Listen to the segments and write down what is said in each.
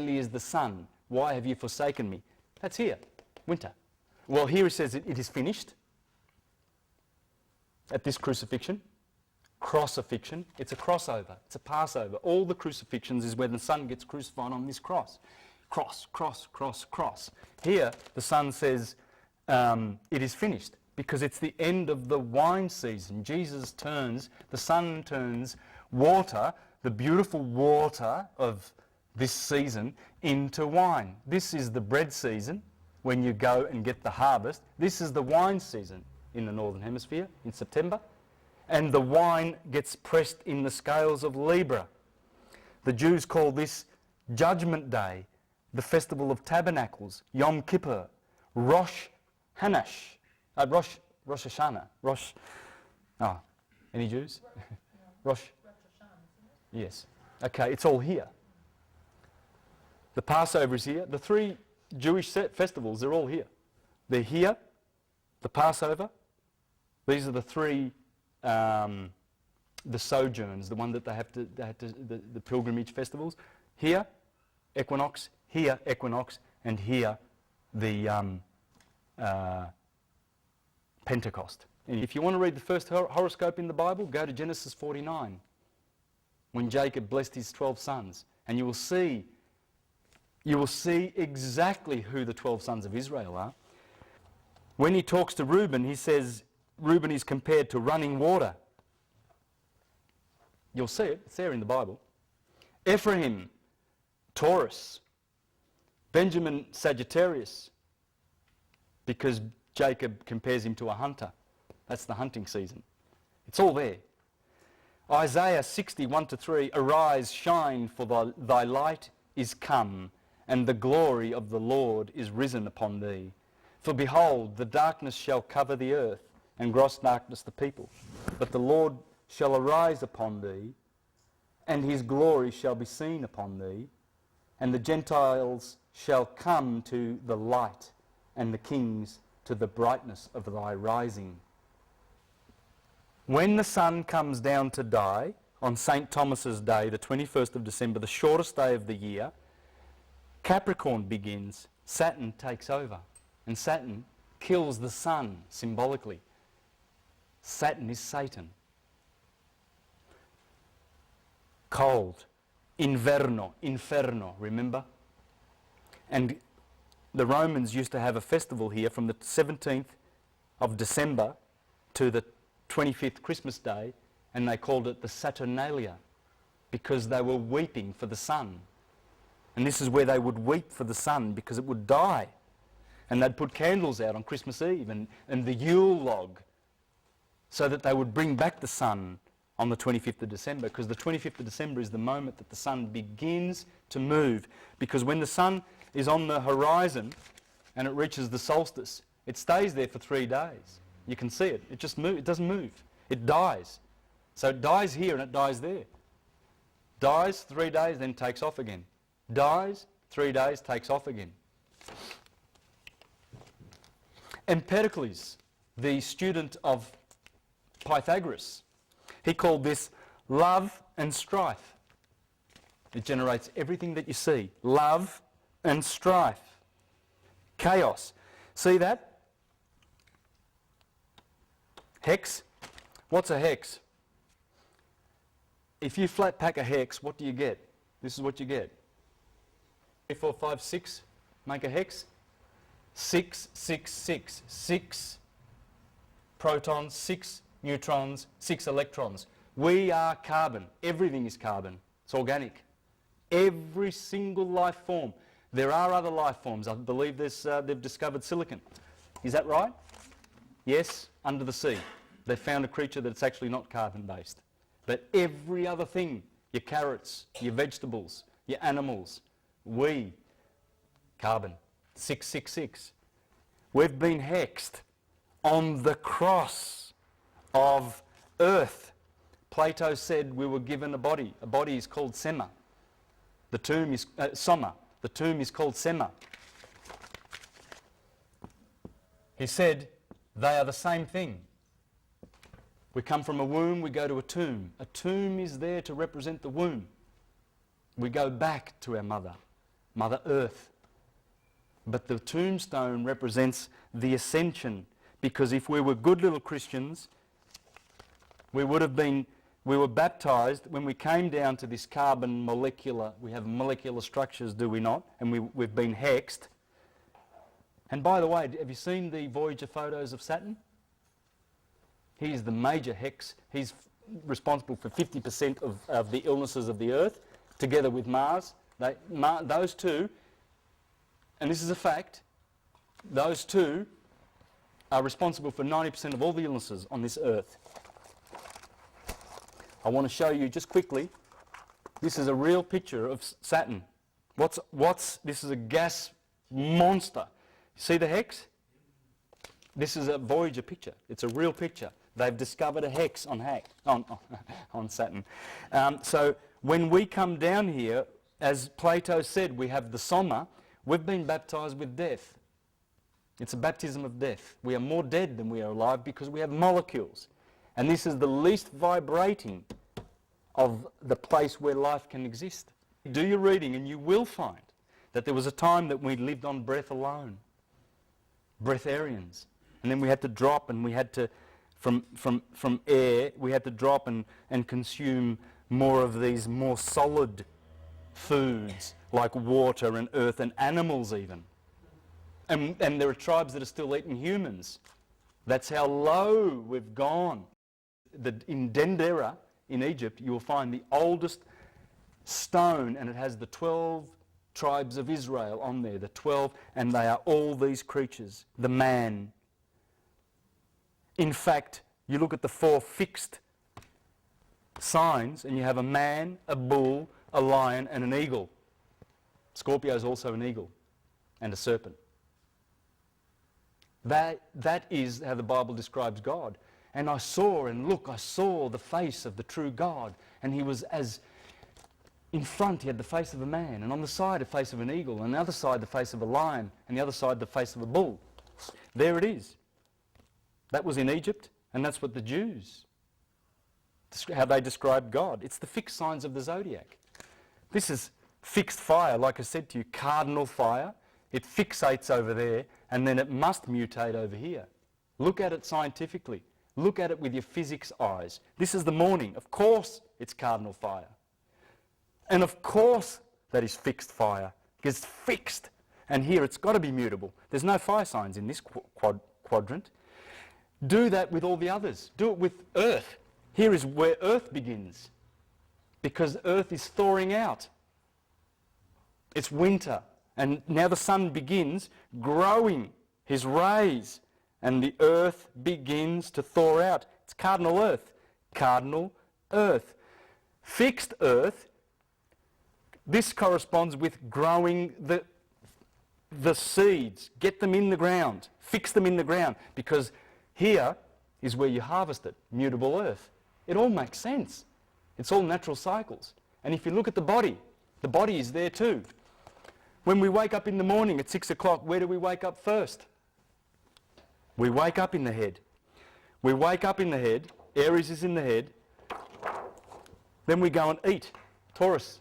barely is the sun. Why have you forsaken me? That's here, winter. Well, here it says it is finished. At this crucifixion, crossifixion, it's a crossover, it's a Passover. All the crucifixions is where the Son gets crucified on this cross. Cross, cross, cross, cross. Here, the Son says, it is finished, because it's the end of the wine season. Jesus turns, the Son turns water, the beautiful water of this season, into wine. This is the bread season, when you go and get the harvest. This is the wine season in the Northern Hemisphere, in September. And the wine gets pressed in the scales of Libra. The Jews call this Judgment Day, the Festival of Tabernacles, Yom Kippur, Rosh Hashanah. Any Jews? Rosh Hashanah, isn't it? Yes. Okay, it's all here. The Passover is here. The three Jewish festivals, they're all here. They're here. The Passover. These are the three, the sojourns, the one that they had to the pilgrimage festivals. Here, equinox. Here, equinox. And here, the Pentecost. And if you want to read the first horoscope in the Bible, go to Genesis 49, when Jacob blessed his 12 sons, and you will see exactly who the 12 sons of Israel are. When he talks to Reuben, he says Reuben is compared to running water. You'll see it, it's there in the Bible. Ephraim, Taurus. Benjamin, Sagittarius, because Jacob compares him to a hunter. That's the hunting season. It's all there. Isaiah 60, 1-3, Arise, shine, for thy light is come, and the glory of the Lord is risen upon thee. For behold, the darkness shall cover the earth, and gross darkness the people. But the Lord shall arise upon thee, and his glory shall be seen upon thee, and the Gentiles shall come to the light, and the kings to the brightness of thy rising. When the sun comes down to die, on St. Thomas's Day, the 21st of December, the shortest day of the year, Capricorn begins, Saturn takes over, and Saturn kills the sun, symbolically. Saturn is Satan. Cold, inverno, remember? And the Romans used to have a festival here from the 17th of December to the 25th Christmas Day, and they called it the Saturnalia, because they were weeping for the sun. And this is where they would weep for the sun, because it would die. And they'd put candles out on Christmas Eve and the Yule log, so that they would bring back the sun on the 25th of December, because the 25th of December is the moment that the sun begins to move. Because when the sun is on the horizon and it reaches the solstice, it stays there for 3 days. You can see it. It just moves. It doesn't move. It dies. So it dies here and it dies there. Dies 3 days, then takes off again. Dies 3 days, takes off again. Empedocles, the student of Pythagoras, he called this love and strife. It generates everything that you see. Love and strife. Chaos. See that? Hex. What's a hex? If you flat pack a hex, what do you get? This is what you get. 3, 4, 5, 6, make a hex. 6, 6, 6. 6 protons, 6 neutrons, 6 electrons. We are carbon. Everything is carbon. It's organic. Every single life form. There are other life forms. I believe they've discovered silicon. Is that right? Yes, under the sea. They've found a creature that's actually not carbon-based. But every other thing, your carrots, your vegetables, your animals, we, carbon, 666. We've been hexed on the cross of earth. Plato said we were given a body. A body is called sema. The tomb is soma. The tomb is called sema. He said they are the same thing. We come from a womb, we go to a tomb. A tomb is there to represent the womb. We go back to our mother. Mother Earth. But the tombstone represents the ascension, because if we were good little Christians, we were baptized when we came down to this carbon molecular, we have molecular structures, do we not? And we've been hexed. And by the way, have you seen the Voyager photos of Saturn? He's the major hex. He's responsible for 50% of the illnesses of the Earth, together with Mars. Those two, and this is a fact, those two are responsible for 90% of all the illnesses on this Earth. I want to show you just quickly, this is a real picture of Saturn. This is a gas monster. See the hex? This is a Voyager picture. It's a real picture. They've discovered a hex on Saturn. So when we come down here, as Plato said, we have the soma. We've been baptized with death. It's a baptism of death. We are more dead than we are alive because we have molecules. And this is the least vibrating of the place where life can exist. Do your reading and you will find that there was a time that we lived on breath alone. Breatharians. And then we had to drop, and we had to, from air, we had to drop and consume more of these more solid foods like water and earth and animals even. And there are tribes that are still eating humans. That's how low we've gone. In Dendera, in Egypt, you will find the oldest stone, and it has the 12 tribes of Israel on there, the 12, and they are all these creatures, the man. In fact, you look at the 4 fixed signs, and you have a man, a bull, a lion, and an eagle. Scorpio is also an eagle, and a serpent. That is how the Bible describes God. And I saw the face of the true God, and he was as in front, he had the face of a man, and on the side, the face of an eagle, and on the other side, the face of a lion, and the other side, the face of a bull. There it is. That was in Egypt, and that's what the Jews, how they described God. It's the fixed signs of the zodiac. This is fixed fire, like I said to you, cardinal fire. It fixates over there, and then it must mutate over here. Look at it scientifically. Look at it with your physics eyes. This is the morning. Of course it's cardinal fire. And of course that is fixed fire, because it's fixed. And here it's got to be mutable. There's no fire signs in this quadrant. Do that with all the others. Do it with Earth. Here is where Earth begins, because Earth is thawing out. It's winter. And now the sun begins growing his rays, and the Earth begins to thaw out. It's cardinal Earth. Cardinal Earth. Fixed Earth, this corresponds with growing the seeds. Get them in the ground. Fix them in the ground, because here is where you harvest it. Mutable Earth. It all makes sense. It's all natural cycles. And if you look at the body is there too. When we wake up in the morning at 6 o'clock, where do we wake up first? We wake up in the head. We wake up in the head. Aries is in the head. Then we go and eat. Taurus.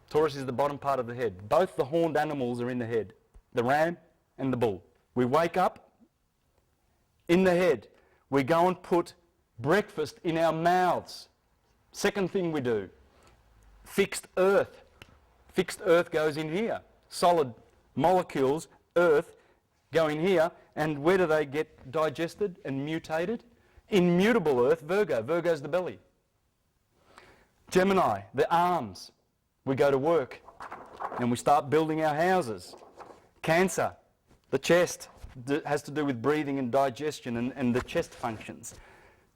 Taurus is the bottom part of the head. Both the horned animals are in the head. The ram and the bull. We wake up in the head. We go and put breakfast in our mouths. Second thing we do. Fixed earth. Fixed earth goes in here. Solid molecules, earth, go in here. And where do they get digested and mutated? Immutable earth, Virgo. Virgo's the belly. Gemini, the arms. We go to work and we start building our houses. Cancer, the chest, has to do with breathing and digestion and the chest functions.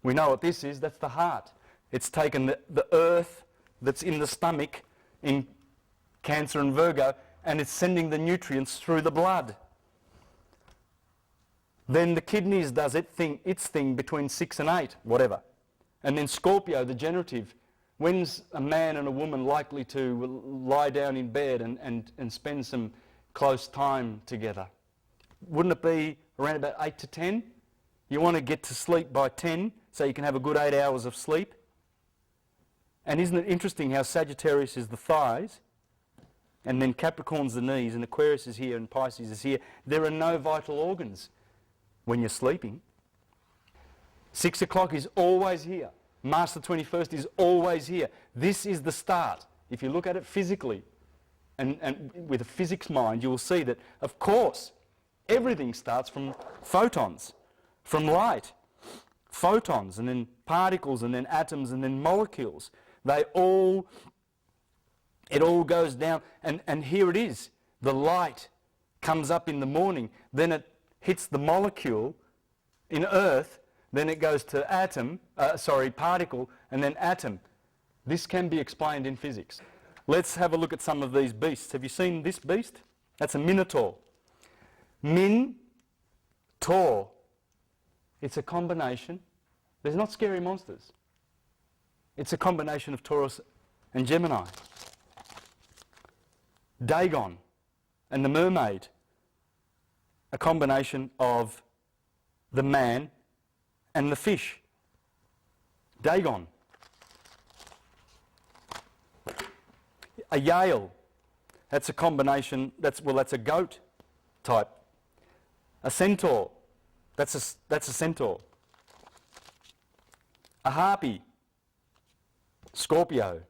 We know what this is. That's the heart. It's taken the earth that's in the stomach in Cancer and Virgo, and it's sending the nutrients through the blood. Then the kidneys does its thing between 6 and 8, whatever. And then Scorpio, the generative. When's a man and a woman likely to lie down in bed and spend some close time together? Wouldn't it be around about 8 to 10? You want to get to sleep by 10 so you can have a good 8 hours of sleep. And isn't it interesting how Sagittarius is the thighs and then Capricorn's the knees, and Aquarius is here, and Pisces is here. There are no vital organs when you're sleeping. 6 o'clock is always here. March the 21st is always here. This is the start. If you look at it physically, and with a physics mind, you will see that, of course, everything starts from photons, from light. Photons, and then particles, and then atoms, and then molecules. It all goes down, and here it is. The light comes up in the morning, then it hits the molecule in Earth, then it goes to particle, and then atom. This can be explained in physics. Let's have a look at some of these beasts. Have you seen this beast? That's a minotaur. Min-tor. It's a combination. There's not scary monsters. It's a combination of Taurus and Gemini. Dagon and the mermaid. A combination of the man and the fish. Dagon. A Yale. That's a combination, that's a goat type. A centaur. That's a centaur. A harpy. Scorpio.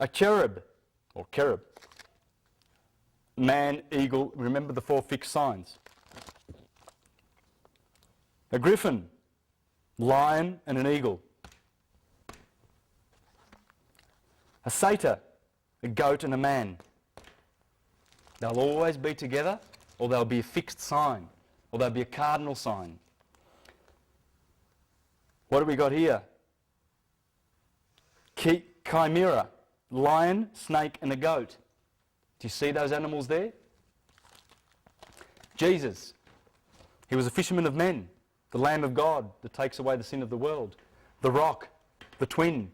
A cherub, or cherub. Man, eagle, remember the 4 fixed signs. A griffin, lion and an eagle. A satyr, a goat and a man. They'll always be together, or they'll be a fixed sign, or they'll be a cardinal sign. What do we got here? Chimera, lion, snake and a goat. Do you see those animals there? Jesus, he was a fisherman of men, the Lamb of God that takes away the sin of the world. The rock, the twin,